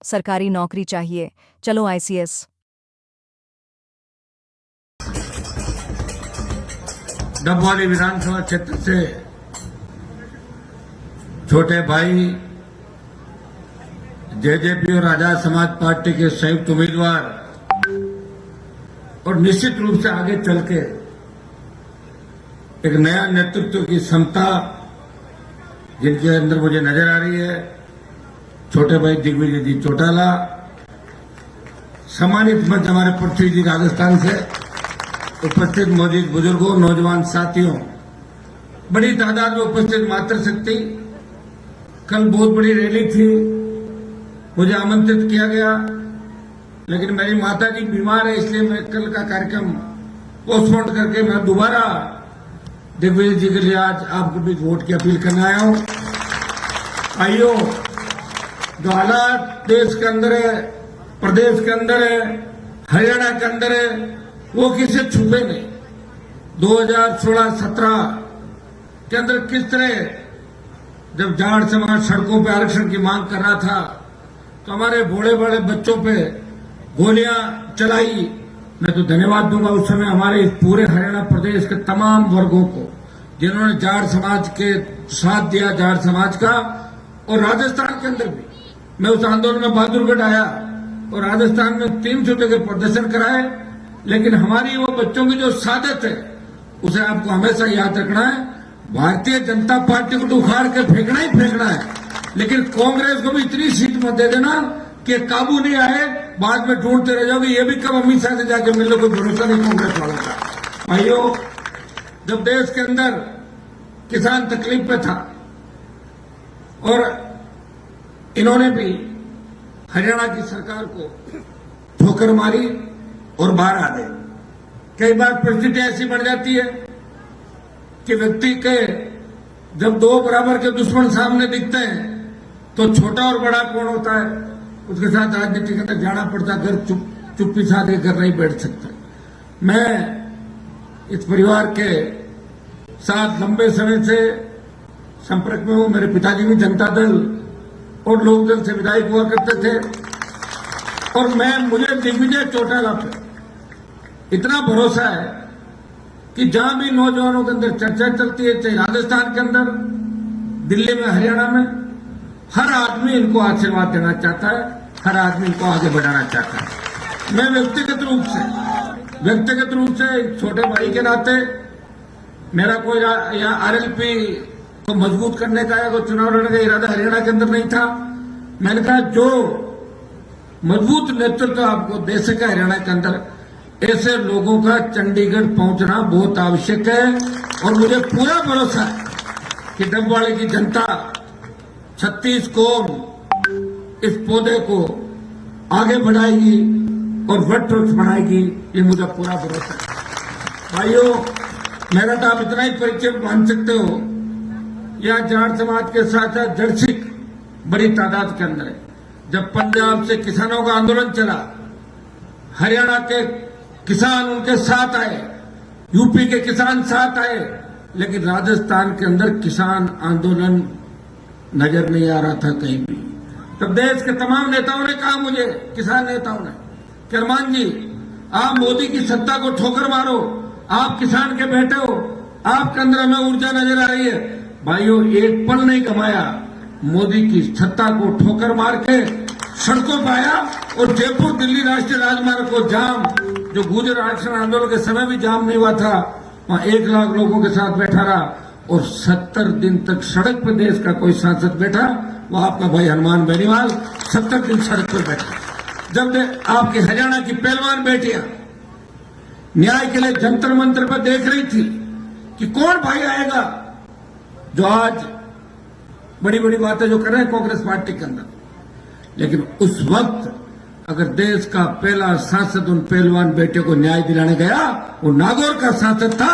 सरकारी नौकरी चाहिए, चलो आईसीएस। डबवाली विधानसभा क्षेत्र से छोटे भाई जेजेपी और आजाद समाज पार्टी के संयुक्त उम्मीदवार और निश्चित रूप से आगे चल के एक नया नेतृत्व की क्षमता जिनके अंदर मुझे नजर आ रही है, छोटे भाई दिग्विजय जी चौटाला, सम्मानित मंच हमारे पृथ्वी जी राजस्थान से, उपस्थित मौजूद बुजुर्गों, नौजवान साथियों, बड़ी तादाद में उपस्थित मातृशक्ति। कल बहुत बड़ी रैली थी, मुझे आमंत्रित किया गया, लेकिन मेरी माता जी बीमार है, इसलिए मैं कल का कार्यक्रम पोस्टपोन करके मैं दोबारा दिग्विजय जी के लिए आज आपके बीच वोट की अपील करने आया हूं। आइयो, जो हालात देश के अंदर है, प्रदेश के अंदर है, हरियाणा के अंदर है, वो किसी छुपे नहीं। 2016-17 के अंदर किस तरह जब जाट समाज सड़कों पर आरक्षण की मांग कर रहा था तो हमारे बड़े बड़े बच्चों पे गोलियां चलाई। मैं तो धन्यवाद दूंगा उस समय हमारे इस पूरे हरियाणा प्रदेश के तमाम वर्गों को जिन्होंने जाट समाज के साथ दिया, जाट समाज का। और राजस्थान के अंदर भी मैं उस आंदोलन में बहादुरगढ़ आया और राजस्थान में 300 जगह प्रदर्शन कराए, लेकिन हमारी वो बच्चों की जो सादत है उसे आपको हमेशा याद रखना है। भारतीय जनता पार्टी को तो उखाड़ के फेंकना ही फेंकना है, लेकिन कांग्रेस को भी इतनी सीट मत दे देना कि काबू नहीं आए, बाद में ढूंढते रह जाओगे। ये भी कब अमित शाह से जाके मिल लो, कोई भरोसा नहीं कांग्रेस वालों का। भाइयों, जब देश के अंदर किसान तकलीफ में था और इन्होंने भी हरियाणा की सरकार को ठोकर मारी और बाहर आ गए। कई बार परिस्थिति ऐसी बढ़ जाती है कि व्यक्ति के जब दो बराबर के दुश्मन सामने दिखते हैं तो छोटा और बड़ा कौन होता है, उसके साथ राजनीति के अंदर जाना पड़ता है। घर चुप्पी साधे घर नहीं बैठ सकता। मैं इस परिवार के साथ लंबे समय से संपर्क में हूं। मेरे पिताजी भी जनता दल और लोकदल से विधायक हुआ करते थे और मुझे दिग्विजय चौटाला पे इतना भरोसा है कि जहां भी नौजवानों के अंदर चर्चा चलती है, चाहे राजस्थान के अंदर, दिल्ली में, हरियाणा में, हर आदमी इनको आशीर्वाद देना चाहता है, हर आदमी इनको आगे बढ़ाना चाहता है। मैं व्यक्तिगत रूप से एक छोटे भाई के नाते मेरा कोई या आरएलपी को मजबूत करने का या कोई चुनाव लड़ने का इरादा हरियाणा के अंदर नहीं था। मैंने कहा जो मजबूत नेतृत्व आपको दे सके हरियाणा के अंदर, ऐसे लोगों का चंडीगढ़ पहुंचना बहुत आवश्यक है। और मुझे पूरा भरोसा है कि डबवाली की जनता 36 कौम इस पौधे को आगे बढ़ाएगी और वट वृक्ष बनाएगी, ये मुझे पूरा भरोसा है। भाइयों, मेरा तो आप इतना ही परिचय मान सकते हो, यह जाट समाज के साथ साथ जड़ सिख बड़ी तादाद के अंदर है। जब पंजाब से किसानों का आंदोलन चला, हरियाणा के किसान उनके साथ आए, यूपी के किसान साथ आए, लेकिन राजस्थान के अंदर किसान आंदोलन नजर नहीं आ रहा था कहीं भी। तब देश के तमाम नेताओं ने कहा मुझे, किसान नेताओं ने, कि अरमान जी, आप मोदी की सत्ता को ठोकर मारो, आप किसान के बेटे हो, आपके अंदर हमें ऊर्जा नजर आ रही है। भाइयों, एक पल नहीं कमाया, मोदी की सत्ता को ठोकर मार के सड़कों पर आया और जयपुर दिल्ली राष्ट्रीय राजमार्ग को जाम, जो गुजर आरक्षण आंदोलन के समय भी जाम नहीं हुआ था, वहां 1 लाख लोगों के साथ बैठा रहा और 70 दिन तक सड़क पर देश का कोई सांसद बैठा, वो आपका भाई हनुमान बेनीवाल 70 दिन सड़क पर बैठा। जब आपकी हरियाणा की पहलवान बेटियां न्याय के लिए जंतर मंतर पर देख रही थी कि कौन भाई आएगा जो आज बड़ी बड़ी बातें जो कर रहे हैं कांग्रेस पार्टी के अंदर, लेकिन उस वक्त अगर देश का पहला सांसद उन पहलवान बेटे को न्याय दिलाने गया, वो नागौर का सांसद था,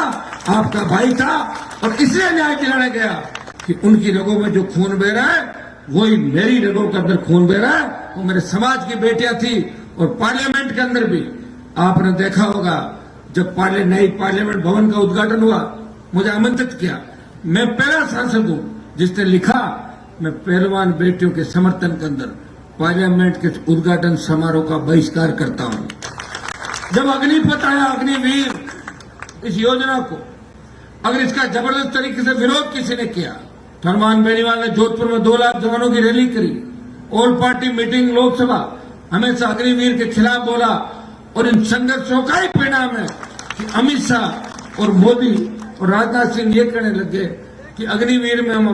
आपका भाई था, और इसलिए न्याय दिलाने गया कि उनकी रगों में जो खून बह रहा है वही मेरी रगों के अंदर खून बह रहा है। वो मेरे समाज की बेटियां थी। और पार्लियामेंट के अंदर भी आपने देखा होगा, जब नई पार्लियामेंट भवन का उद्घाटन हुआ, मुझे आमंत्रित किया। मैं पहला सांसद हूं जिसने लिखा मैं पहलवान बेटियों के समर्थन के अंदर पार्लियामेंट के उद्घाटन समारोह का बहिष्कार करता हूं। जब अग्निपथ आया, अग्निवीर इस योजना को अगर इसका जबरदस्त तरीके से विरोध किसी ने किया तो हनुमान बेनीवाल ने जोधपुर में 2 लाख जवानों की रैली करी, ऑल पार्टी मीटिंग लोकसभा हमेशा अग्निवीर के खिलाफ बोला और इन संघर्षों का ही परिणाम है कि अमित शाह और मोदी और राजनाथ सिंह ये कहने लगे कि अग्निवीर में हम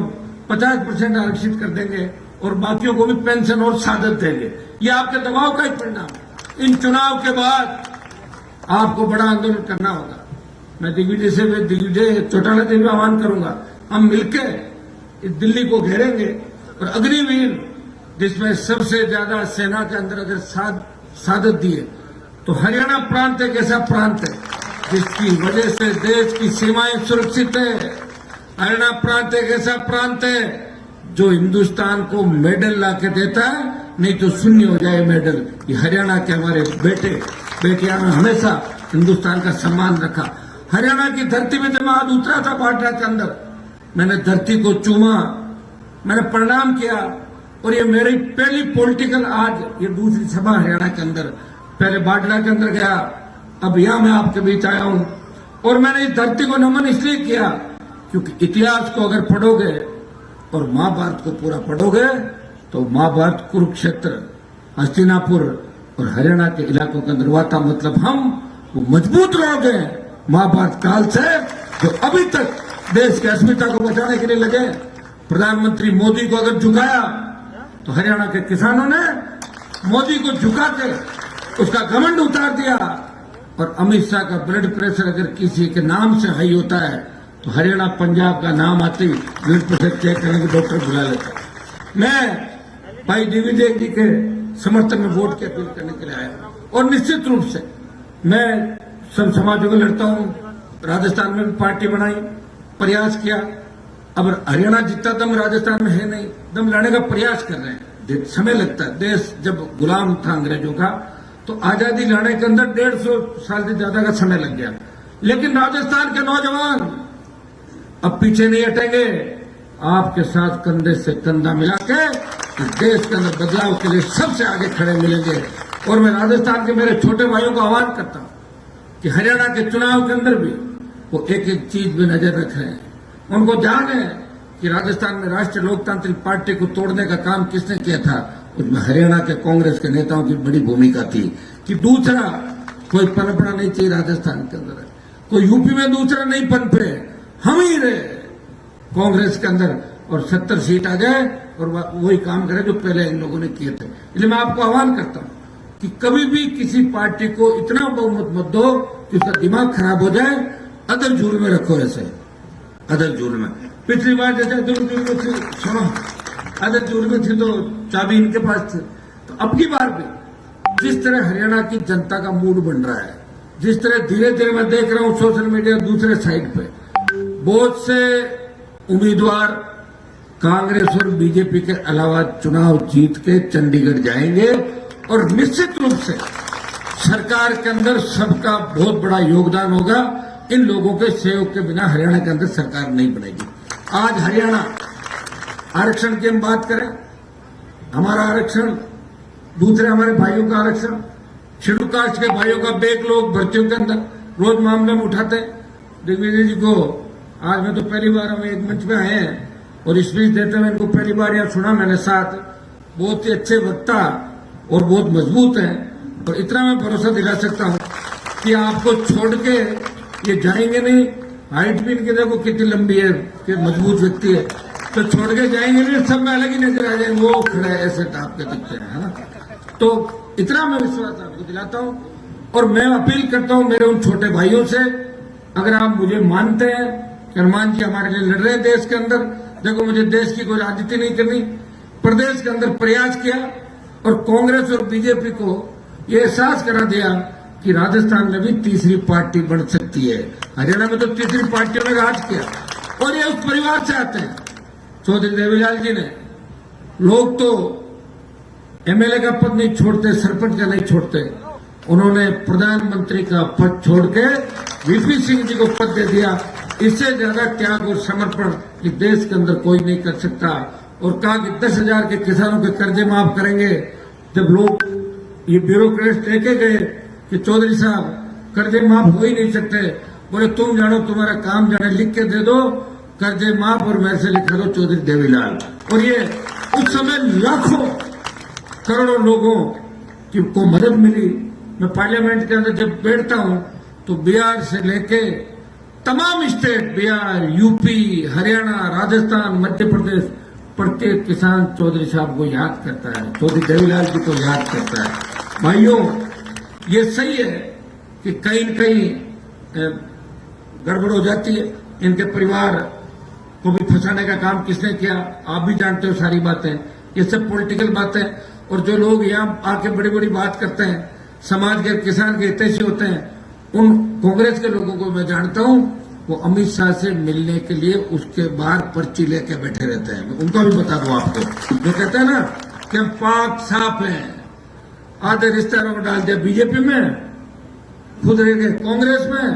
50% आरक्षित कर देंगे और बाकियों को भी पेंशन और साधन देंगे। ये आपके दबाव का ही परिणाम है। इन चुनाव के बाद आपको बड़ा आंदोलन करना होगा। मैं दिग्विजय चौटाला जी भी आह्वान करूंगा, हम मिलकर इस दिल्ली को घेरेंगे और अग्निवीर जिसमें सबसे ज्यादा सेना के अंदर अगर साधन दिए तो हरियाणा प्रांत एक ऐसा प्रांत है जिसकी वजह से देश की सीमाएं सुरक्षित है। हरियाणा प्रांत एक ऐसा प्रांत है जो हिंदुस्तान को मेडल ला के देता है, नहीं तो शून्य हो जाए मेडल। ये हरियाणा के हमारे बेटियां ने हमेशा हिंदुस्तान का सम्मान रखा। हरियाणा की धरती में जब मैं आज उतरा था पाटना के अंदर, मैंने धरती को चूमा, मैंने प्रणाम किया और ये मेरी पहली पॉलिटिकल आज ये दूसरी सभा हरियाणा के अंदर। पहले बाटला के अंदर गया, अब यहां मैं आपके बीच आया हूं और मैंने इस धरती को नमन इसलिए किया क्योंकि इतिहास को अगर पढ़ोगे और महाभारत को पूरा पढ़ोगे तो महाभारत कुरुक्षेत्र, हस्तिनापुर और हरियाणा के इलाकों के अंदर हुआ था। मतलब हम वो मजबूत लोग हैं महाभारत काल से जो अभी तक देश की अस्मिता को बचाने के लिए लगे। प्रधानमंत्री मोदी को अगर झुकाया तो हरियाणा के किसानों ने मोदी को झुका के उसका घमंड उतार दिया। और अमित शाह का ब्लड प्रेशर अगर किसी के नाम से हाई होता है तो हरियाणा पंजाब का नाम आते ही ब्लड प्रेशर चेक करने के डॉक्टर बुला लेता। मैं भाई दिग्विजय जी के समर्थन में वोट की अपील करने के लिए आया और निश्चित रूप से मैं सब समाजों को लड़ता हूं। राजस्थान में भी पार्टी बनाई, प्रयास किया। अब हरियाणा जितना दम राजस्थान में है नहीं, दम लाने का प्रयास कर रहे हैं। समय लगता है, देश जब गुलाम था अंग्रेजों का तो आजादी लाने के अंदर 150 साल से ज्यादा का समय लग गया। लेकिन राजस्थान के नौजवान अब पीछे नहीं हटेंगे, आपके साथ कंधे से कंधा मिला के देश के अंदर बदलाव के लिए सबसे आगे खड़े मिलेंगे। और मैं राजस्थान के मेरे छोटे भाइयों का आह्वान करता हूं कि हरियाणा के चुनाव के अंदर भी वो एक एक चीज में नजर रख रहे हैं। उनको ध्यान है कि राजस्थान में राष्ट्रीय लोकतांत्रिक पार्टी को तोड़ने का काम किसने किया था, उसमें हरियाणा के कांग्रेस के नेताओं की बड़ी भूमिका थी। कि दूसरा कोई पनपना नहीं चाहिए राजस्थान के अंदर, कोई यूपी में दूसरा नहीं पनपे, हम ही रहे कांग्रेस के अंदर और 70 सीट आ जाए और वही काम करे जो पहले इन लोगों ने किए थे। इसलिए मैं आपको आह्वान करता हूं कि कभी भी किसी पार्टी को इतना बहुमत मत दो कि उसका दिमाग खराब हो जाए। अदर जूल में रखो, ऐसे अदर जूल में। पिछली बार जैसे अदर जूल में थी, सुनो अदर जूल में थी तो चाबी इनके पास थी। तो अब की बार भी जिस तरह हरियाणा की जनता का मूड बन रहा है, जिस तरह धीरे धीरे मैं देख रहा हूं सोशल मीडिया दूसरे साइड पे बहुत से उम्मीदवार कांग्रेस और बीजेपी के अलावा चुनाव जीत के चंडीगढ़ जाएंगे और निश्चित रूप से सरकार के अंदर सबका बहुत बड़ा योगदान होगा। इन लोगों के सहयोग के बिना हरियाणा के अंदर सरकार नहीं बनेगी। आज हरियाणा आरक्षण की हम बात करें, हमारा आरक्षण, दूसरे हमारे भाइयों का आरक्षण, शेड्यूल कास्ट के भाइयों का बैकलॉग भर्तियों के अंदर रोज मामले में उठाते हैं। दिग्विजय जी को आज मैं तो पहली बार हम एक मंच में आए हैं और स्पीच देते हुए इनको पहली बार यहां सुना मैंने। साथ बहुत ही अच्छे वक्ता और बहुत मजबूत हैं और इतना मैं भरोसा दिला सकता हूं कि आपको छोड़ के ये जाएंगे नहीं। हाइट भी इनकी देखो कितनी लंबी है, कि मजबूत व्यक्ति है, तो छोड़ के जाएंगे नहीं, सब में अलग ही नजर आ जाएंगे। वो खड़े ऐसे टाप के दिखते हैं, है ना। तो इतना मैं विश्वास आपको दिलाता हूं और मैं अपील करता हूं मेरे उन छोटे भाइयों से, अगर आप मुझे मानते हैं कि हनुमान जी हमारे लिए लड़ रहे हैं देश के अंदर, देखो मुझे देश की कोई राजनीति नहीं करनी, प्रदेश के अंदर प्रयास किया और कांग्रेस और बीजेपी को ये एहसास करा दिया कि राजस्थान में भी तीसरी पार्टी बन सकती है। हरियाणा में तो तीसरी पार्टियों ने राज किया और ये उस परिवार से आते हैं। चौधरी देवीलाल जी ने, लोग तो एमएलए का पद नहीं छोड़ते, सरपंच का नहीं छोड़ते, उन्होंने प्रधानमंत्री का पद छोड़ के वीपी सिंह जी को पद दे दिया। इससे ज्यादा त्याग और समर्पण इस देश के अंदर कोई नहीं कर सकता और कहा कि 10,000 के किसानों के कर्जे माफ करेंगे। जब लोग ये ब्यूरोक्रेट्स लेके गए कि चौधरी साहब कर्जे माफ हो ही नहीं सकते, बोले तुम जानो, तुम्हारा काम जाने, लिख के दे दो कर्जे माफ और मेरे से लिखा दो चौधरी देवीलाल। और ये उस समय लाखों करोड़ों लोगों की को मदद मिली। मैं पार्लियामेंट के अंदर जब बैठता हूं तो बिहार से लेके तमाम स्टेट, बिहार, यूपी, हरियाणा, राजस्थान, मध्य प्रदेश, प्रत्येक किसान चौधरी साहब को याद करता है, चौधरी देवीलाल जी को याद करता है। भाइयों, ये सही है कि कहीं न कहीं गड़बड़ हो जाती है। इनके परिवार को भी फंसाने का काम किसने किया, आप भी जानते हो सारी बातें। ये सब पॉलिटिकल बातें। और जो लोग यहाँ आके बड़ी बड़ी बात करते हैं, समाज के, किसान के हितैषी होते हैं, उन कांग्रेस के लोगों को मैं जानता हूं, वो अमित शाह से मिलने के लिए उसके बाहर पर्ची लेके बैठे रहते हैं। मैं उनका भी बता दूं आपको, जो कहते हैं ना कि हम पाक साफ हैं, आधे रिश्तेदारों को डाल दिया बीजेपी में, खुद रह गए कांग्रेस में,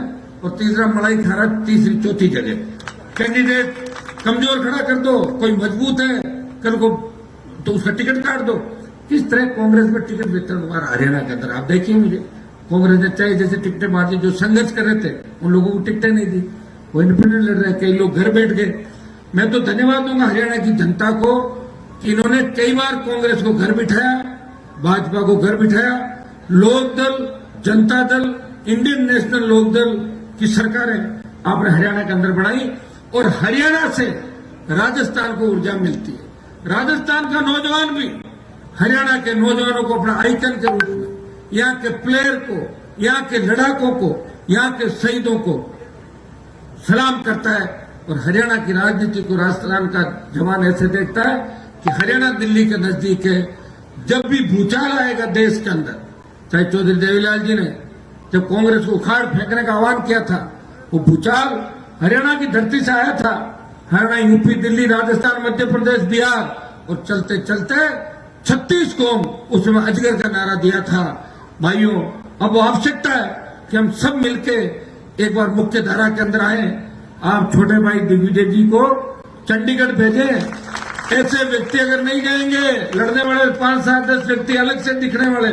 और तीसरा मलाई खा रहा तीसरी चौथी जगह। कैंडिडेट कमजोर खड़ा कर दो, कोई मजबूत है कल को तो उसका टिकट काट दो। किस तरह कांग्रेस में टिकट वितरण हुआ हरियाणा के अंदर, आप देखिए। मुझे कांग्रेस ने चाहे जैसे टिकटें मारी, जो संघर्ष कर रहे थे उन लोगों को टिकटें नहीं दी, वो इंडिपेंडेंट लड़ रहे, कई लोग घर बैठ गए। मैं तो धन्यवाद दूंगा हरियाणा की जनता को कि इन्होंने कई बार कांग्रेस को घर बिठाया, भाजपा को घर बिठाया। लोकदल, जनता दल, इंडियन नेशनल लोकदल की सरकारें आपने हरियाणा के अंदर बनाई, और हरियाणा से राजस्थान को ऊर्जा मिलती है। राजस्थान का नौजवान भी हरियाणा के नौजवानों को अपना आइकन के रूप में, यहाँ के प्लेयर को, यहाँ के लड़ाकों को, यहाँ के शहीदों को सलाम करता है। और हरियाणा की राजनीति को राजस्थान का जवान ऐसे देखता है कि हरियाणा दिल्ली के नजदीक है। जब भी भूचाल आएगा देश के अंदर, चाहे चौधरी देवीलाल जी ने जब कांग्रेस को उखाड़ फेंकने का आह्वान किया था, वो भूचाल हरियाणा की धरती से आया था। हरियाणा, यूपी, दिल्ली, राजस्थान, मध्य प्रदेश, बिहार, और चलते चलते 36 कौम उसमें अजगर का नारा दिया था। भाइयों, अब वो आवश्यकता है कि हम सब मिलके एक बार मुख्य धारा के अंदर आए। आप छोटे भाई दिग्विजय जी को चंडीगढ़ भेजें। ऐसे व्यक्ति अगर नहीं जाएंगे, लड़ने वाले 5, 7, 10 व्यक्ति अलग से दिखने वाले,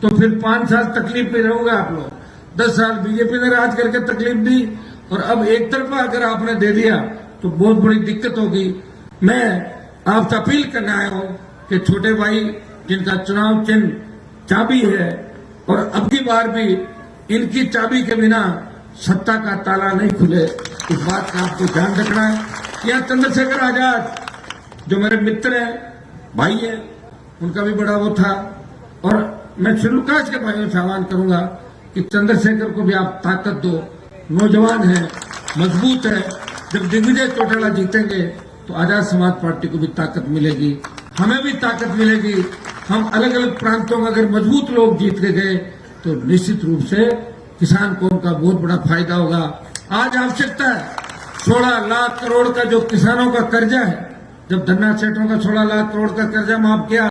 तो फिर 5 साल तकलीफ में रहोगे आप लोग। 10 साल बीजेपी ने राज करके तकलीफ दी, और अब एक तरफा अगर आपने दे दिया तो बहुत बड़ी दिक्कत होगी। मैं आपसे अपील करने आया हूं कि छोटे भाई जिनका चुनाव चिन्ह चाबी है, और अब की बार भी इनकी चाबी के बिना सत्ता का ताला नहीं खुले, इस बात का आपको ध्यान रखना है। यहाँ चंद्रशेखर आजाद जो मेरे मित्र हैं, भाई हैं, उनका भी बड़ा वो था। और मैं शेड्यूल कास्ट के भाइयों से आह्वान करूंगा कि चंद्रशेखर को भी आप ताकत दो, नौजवान है, मजबूत है। जब दिग्विजय चौटाला जीतेंगे तो आजाद समाज पार्टी को भी ताकत मिलेगी, हमें भी ताकत मिलेगी। हम अलग अलग प्रांतों में अगर मजबूत लोग जीत के गए तो निश्चित रूप से किसान कौम का बहुत बड़ा फायदा होगा। आज आवश्यकता है 16 लाख करोड़ का जो किसानों का कर्जा है, जब धन्ना सेठों का 16 लाख करोड़ का कर्जा माफ किया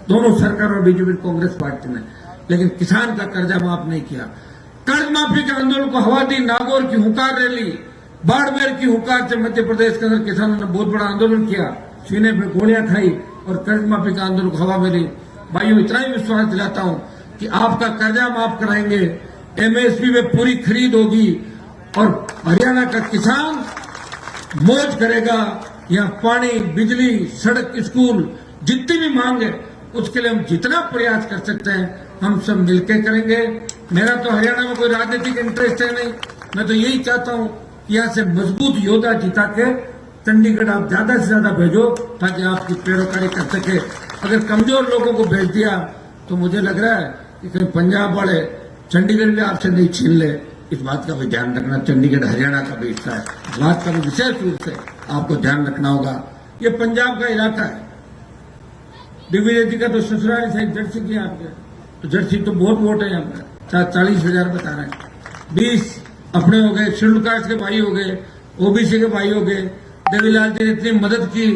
दोनों सरकार और बीजेपी कांग्रेस पार्टी ने, लेकिन किसान का कर्जा माफ नहीं किया। कर्ज माफी के आंदोलन को हवा दी, नागौर की हुंकार रैली, बाड़मेर की हुंकार से मध्य प्रदेश के अंदर किसानों ने बहुत बड़ा आंदोलन किया, सीने पे गोलियां खाई और कर्ज माफी का आंदोलन को हवा मिली। भाइयों, इतना ही विश्वास दिलाता हूं कि आपका कर्जा माफ कराएंगे, एमएसपी में पूरी खरीद होगी, और हरियाणा का किसान मौज करेगा। यहाँ पानी, बिजली, सड़क, स्कूल जितनी भी मांग है उसके लिए हम जितना प्रयास कर सकते हैं हम सब मिलकर करेंगे। मेरा तो हरियाणा में कोई राजनीतिक इंटरेस्ट है नहीं, मैं तो यही चाहता हूं कि यहाँ से मजबूत योद्धा जिता के चंडीगढ़ आप ज्यादा से ज्यादा भेजो ताकि आपकी पैरोकारी कर सके। अगर कमजोर लोगों को भेज दिया तो मुझे लग रहा है कि कहीं पंजाब वाले चंडीगढ़ भी आपसे नहीं छीन ले। इस बात का भी ध्यान रखना, चंडीगढ़ हरियाणा का भी हिस्सा है, इस बात का भी विशेष रूप से आपको ध्यान रखना होगा। ये पंजाब का इलाका है, दिग्विजय जी का तो ससुराल है, जर्सी की आपके, तो जर्सी तो बहुत वोट है यहाँ पर, 40,000 बता रहे हैं, 20 अपने हो गए, शेड्यूल कास्ट के भाई हो गए, ओबीसी के भाई हो गए। देवीलाल जी ने इतनी मदद की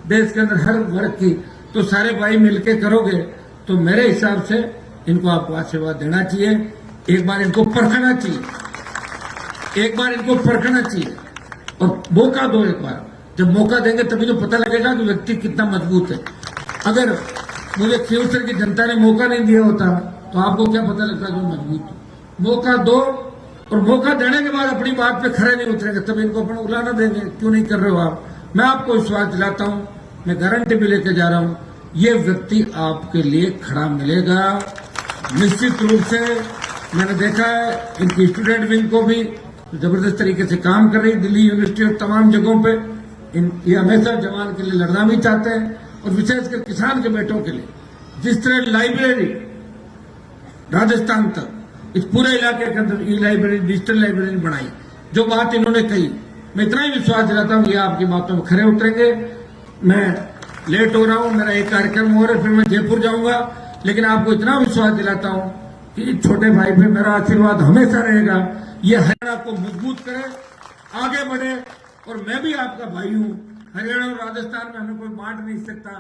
देश के अंदर हर वर्ग की, तो सारे भाई मिलके करोगे तो मेरे हिसाब से इनको आपको आशीर्वाद देना चाहिए। एक बार इनको परखना चाहिए, एक बार इनको परखना चाहिए और मौका दो एक बार। जब मौका देंगे तभी तो पता लगेगा कि व्यक्ति कितना मजबूत है। अगर मुझे खींवसर की जनता ने मौका नहीं दिया होता तो आपको क्या पता लगता कि मैं मजबूत हूं। मौका दो, और मौका देने के बाद अपनी बात पे खड़े नहीं उतरेंगे तब इनको अपना उलाना देंगे, क्यों नहीं कर रहे हो आप। मैं आपको विश्वास दिलाता हूं, मैं गारंटी भी लेकर जा रहा हूं, ये व्यक्ति आपके लिए खड़ा मिलेगा निश्चित रूप से। मैंने देखा है इनकी स्टूडेंट विंग को भी जबरदस्त तरीके से काम कर रही, दिल्ली यूनिवर्सिटी और तमाम जगहों पे ये हमेशा जवान के लिए लड़ना भी चाहते हैं, और विशेषकर किसान के बेटों के लिए। जिस तरह लाइब्रेरी राजस्थान तक इस पूरे इलाके के अंदर ई लाइब्रेरी, डिजिटल लाइब्रेरी बनाई, जो बात इन्होंने कही, मैं इतना ही विश्वास दिलाता हूं ये आपकी बातों में खरे उतरेंगे। मैं लेट हो रहा हूं, मेरा एक कार्यक्रम हो रहा है, फिर मैं जयपुर जाऊंगा, लेकिन आपको इतना विश्वास दिलाता हूं कि छोटे भाई पे मेरा आशीर्वाद हमेशा रहेगा। ये हरियाणा को मजबूत करे, आगे बढ़े, और मैं भी आपका भाई हूं। हरियाणा और राजस्थान में हमें कोई बांट नहीं सकता।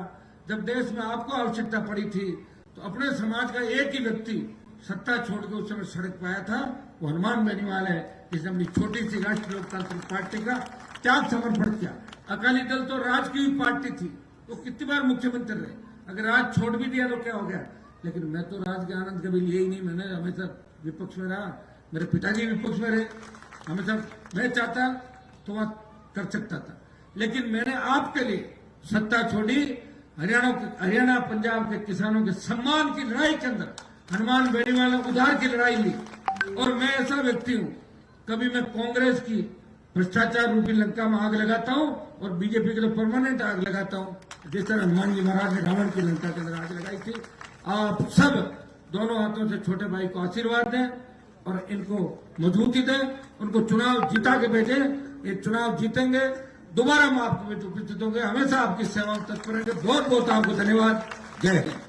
जब देश में आपको आवश्यकता पड़ी थी तो अपने समाज का एक ही व्यक्ति सत्ता छोड़ के उस समय सड़क पाया था, वो हनुमान बेनीवाल है, जिसने अपनी छोटी सी राष्ट्रीय लोकतांत्रिक पार्टी का त्याग समर्पण किया। अकाली दल तो राज की पार्टी थी, वो कितनी बार मुख्यमंत्री रहे, अगर राज छोड़ भी दिया तो क्या हो गया। लेकिन मैं तो राज के आनंद कभी लिए ही नहीं, मैंने हमेशा विपक्ष में रहा, मेरे पिताजी विपक्ष में रहे, हमेशा मैं चाहता तो वहां कर सकता था, लेकिन मैंने आपके लिए सत्ता छोड़ी। हरियाणा पंजाब के किसानों के सम्मान की लड़ाई के अंदर हनुमान बेनीवाल ने उधार की लड़ाई ली, और मैं ऐसा व्यक्ति हूं, कभी मैं कांग्रेस की भ्रष्टाचार रूपी लंका में आग लगाता हूं और बीजेपी के लिए परमानेंट आग लगाता हूं, जिस तरह हनुमान जी महाराज ने रावण की लंका के अंदर आग लगाई थी। आप सब दोनों हाथों से छोटे भाई को आशीर्वाद दें और इनको मजबूती दें, उनको चुनाव जीता के भेजें। ये चुनाव जीतेंगे, दोबारा हम आपको उपस्थित होंगे, हमेशा आपकी सेवा में तत्पर रहेंगे। बहुत बहुत आपको धन्यवाद। जय हिंद।